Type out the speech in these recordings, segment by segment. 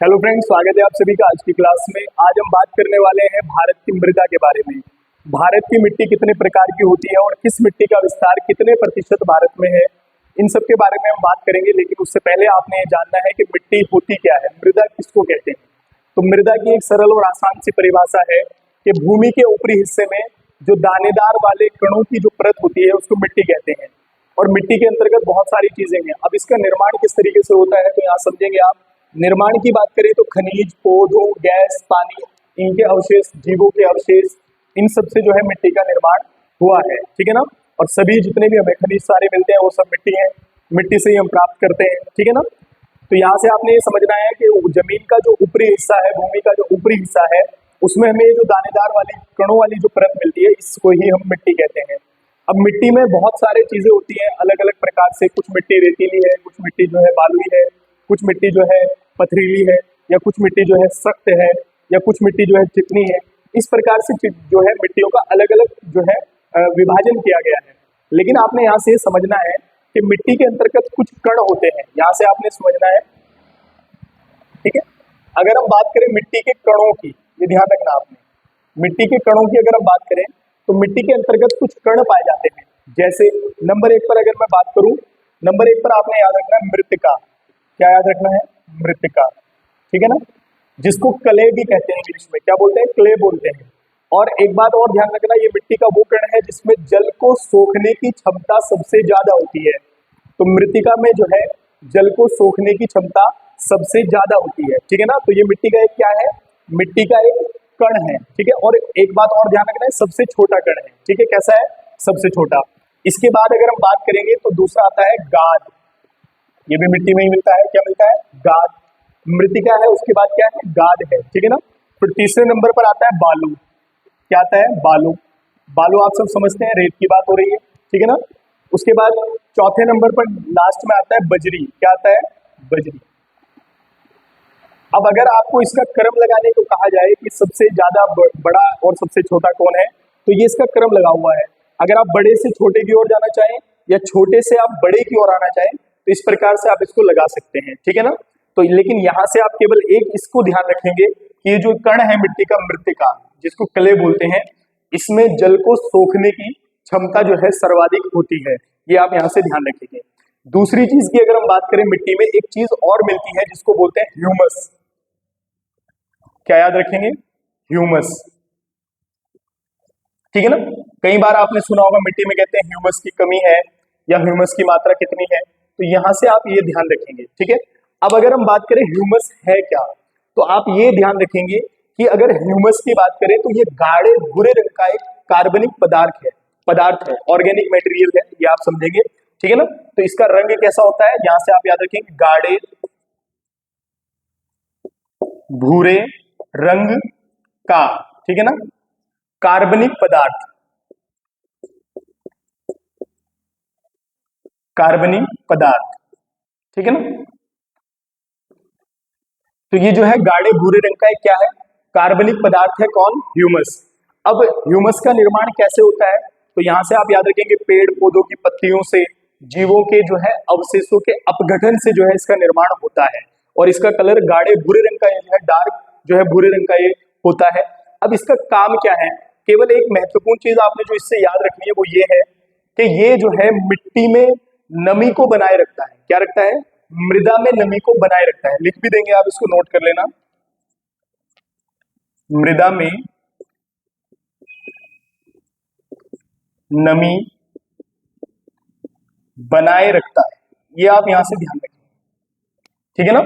Hello friends, स्वागत है आप सभी का आज की क्लास में। आज हम बात करने वाले हैं भारत की मृदा के बारे में। भारत की मिट्टी कितने प्रकार की होती है और किस मिट्टी का विस्तार कितने प्रतिशत भारत में है, इन सब के बारे में हम बात करेंगे। लेकिन उससे पहले आपने ये जानना है कि मिट्टी होती क्या है, मृदा किसको कहते हैं। तो मृदा की एक सरल और आसान सी परिभाषा है कि भूमि के ऊपरी हिस्से में जो दानेदार वाले कणों की जो परत होती है उसको मिट्टी कहते हैं। और मिट्टी के अंतर्गत बहुत सारी चीजें हैं। अब इसका निर्माण किस तरीके से होता है तो यहाँ समझेंगे आप। निर्माण की बात करें तो खनिज, पौधों, गैस, पानी, इनके अवशेष, जीवों के अवशेष, इन सब से जो है मिट्टी का निर्माण हुआ है, ठीक है ना। और सभी जितने भी हमें खनिज सारे मिलते हैं वो सब मिट्टी है, मिट्टी से ही हम प्राप्त करते हैं, ठीक है ना। तो यहाँ से आपने ये समझना है कि जमीन का जो ऊपरी हिस्सा है, भूमि का जो ऊपरी हिस्सा है, उसमें हमें जो दानेदार वाली कणों वाली जो परत मिलती है, इसको ही हम मिट्टी कहते हैं। अब मिट्टी में बहुत सारे चीजें होती हैं अलग अलग प्रकार से। कुछ मिट्टी रेतीली है, कुछ मिट्टी जो है बालुई है, कुछ मिट्टी जो है पथरीली है, या कुछ मिट्टी जो है सख्त है, या कुछ मिट्टी जो है चिकनी है। इस प्रकार से जो है मिट्टियों का अलग अलग जो है विभाजन किया गया है। लेकिन आपने यहाँ से ये समझना है कि मिट्टी के अंतर्गत कुछ कण होते हैं, यहाँ से आपने समझना है, ठीक है। अगर हम बात करें मिट्टी के कणों की, ये ध्यान रखना आपने, मिट्टी के कणों की अगर हम बात करें तो मिट्टी के अंतर्गत कुछ कण पाए जाते हैं। जैसे नंबर 1 पर अगर मैं बात करूं, नंबर 1 पर आपने याद रखना है मृत्तिका। क्या याद रखना है? मृत्तिका, ठीक है ना, जिसको क्ले भी कहते हैं, इंग्लिश में क्या बोलते हैं? क्ले बोलते हैं। और एक बात और ध्यान रखना, ये मिट्टी का वो कण है जिसमें जल को सोखने की क्षमता सबसे ज्यादा होती है। तो मृत्तिका में जो है जल को सोखने की क्षमता सबसे ज्यादा होती है, ठीक है ना। तो ये मिट्टी का एक क्या है? मिट्टी का एक कण है, ठीक है। और एक बात और ध्यान रखना है, सबसे छोटा कण है, ठीक है। कैसा है? सबसे छोटा। इसके बाद अगर हम बात करेंगे तो दूसरा आता है गाद। ये भी मिट्टी में ही मिलता है। क्या मिलता है? गाद। मृत्तिका है, उसके बाद क्या है? गाद है, ठीक है ना। फिर तीसरे नंबर पर आता है बालू। क्या आता है? बालू। बालू आप सब समझते हैं, रेत की बात हो रही है, ठीक है ना। उसके बाद चौथे नंबर पर लास्ट में आता है बजरी। क्या आता है? बजरी। अब अगर आपको इसका क्रम लगाने को कहा जाए कि सबसे ज्यादा बड़ा और सबसे छोटा कौन है, तो ये इसका क्रम लगा हुआ है। अगर आप बड़े से छोटे की ओर जाना चाहें या छोटे से आप बड़े की ओर आना चाहें तो इस प्रकार से आप इसको लगा सकते हैं, ठीक है ना। तो लेकिन यहाँ से आप केवल एक इसको ध्यान रखेंगे कि ये जो कण है मिट्टी का, मृत्तिका, जिसको क्ले बोलते हैं, इसमें जल को सोखने की क्षमता जो है सर्वाधिक होती है। ये आप यहाँ से ध्यान रखेंगे। दूसरी चीज की अगर हम बात करें, मिट्टी में एक चीज और मिलती है जिसको बोलते हैं ह्यूमस। क्या याद रखेंगे? ह्यूमस, ठीक है ना। कई बार आपने सुना होगा मिट्टी में कहते हैं ह्यूमस की कमी है या ह्यूमस की मात्रा कितनी है, तो यहां से आप ये ध्यान रखेंगे, ठीक है। अब अगर हम बात करें ह्यूमस है क्या, तो आप ये ध्यान रखेंगे कि अगर ह्यूमस की बात करें तो ये गाढ़े भूरे रंग का एक कार्बनिक पदार्थ है, ऑर्गेनिक मटेरियल है, ये आप समझेंगे, ठीक है ना। तो इसका रंग कैसा होता है, यहां से आप याद रखेंगे, गाढ़े भूरे रंग का, ठीक है ना, कार्बनिक पदार्थ, ठीक है ना। तो ये जो है गाढ़े भूरे रंग का एक क्या है? कार्बनिक पदार्थ है। कौन? ह्यूमस। अब ह्यूमस का निर्माण कैसे होता है, तो यहां से आप याद रखेंगे, पेड़ पौधों की पत्तियों से, जीवों के जो है अवशेषों के अपघटन से जो है इसका निर्माण होता है। और इसका कलर गाढ़े भूरे रंग का जो है, डार्क जो है भूरे रंग का ये होता है। अब इसका काम क्या है? केवल एक महत्वपूर्ण चीज आपने जो इससे याद रखनी है वो ये है कि ये जो है मिट्टी में नमी को बनाए रखता है। क्या रखता है? मृदा में नमी को बनाए रखता है। लिख भी देंगे, आप इसको नोट कर लेना। मृदा में नमी बनाए रखता है, ये आप यहां से ध्यान रखें, ठीक है ना।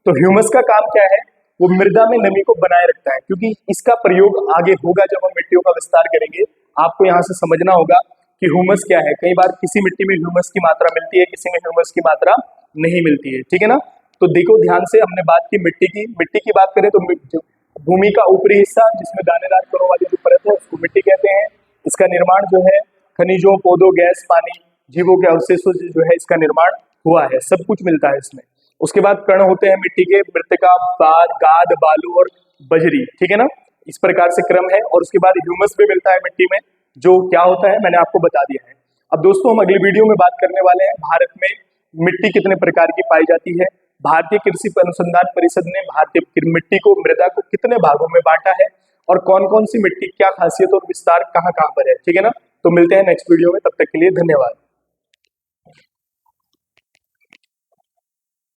तो ह्यूमस का काम क्या है? वो मृदा में नमी को बनाए रखता है, क्योंकि इसका प्रयोग आगे होगा जब हम मिट्टियों का विस्तार करेंगे। आपको यहां से समझना होगा कि ह्यूमस क्या है। कई बार किसी मिट्टी में ह्यूमस की मात्रा मिलती है, किसी में ह्यूमस की मात्रा नहीं मिलती है, ठीक है ना। तो देखो ध्यान से, हमने बात की मिट्टी की बात करें तो भूमि का ऊपरी हिस्सा जिसमें दानेदार कणों वाली जो परत है उसको मिट्टी कहते हैं। इसका निर्माण जो है खनिजों, पौधों, गैस, पानी, जीवों के अवशेषों से जो है इसका निर्माण हुआ है। सब कुछ मिलता है इसमें। उसके बाद कण होते हैं मिट्टी के, मृत्तिका, गाद, बालू और बजरी, ठीक है ना। इस प्रकार से क्रम है। और उसके बाद ह्यूमस भी मिलता है मिट्टी में, जो क्या होता है मैंने आपको बता दिया है। अब दोस्तों हम अगली वीडियो में बात करने वाले हैं भारत में मिट्टी कितने प्रकार की पाई जाती है, भारतीय कृषि अनुसंधान परिषद ने भारतीय मिट्टी को, मृदा को कितने भागों में बांटा है और कौन कौन सी मिट्टी, क्या खासियत और विस्तार कहाँ कहाँ पर है। ठीक है ना, तो मिलते हैं नेक्स्ट वीडियो में, तब तक के लिए धन्यवाद।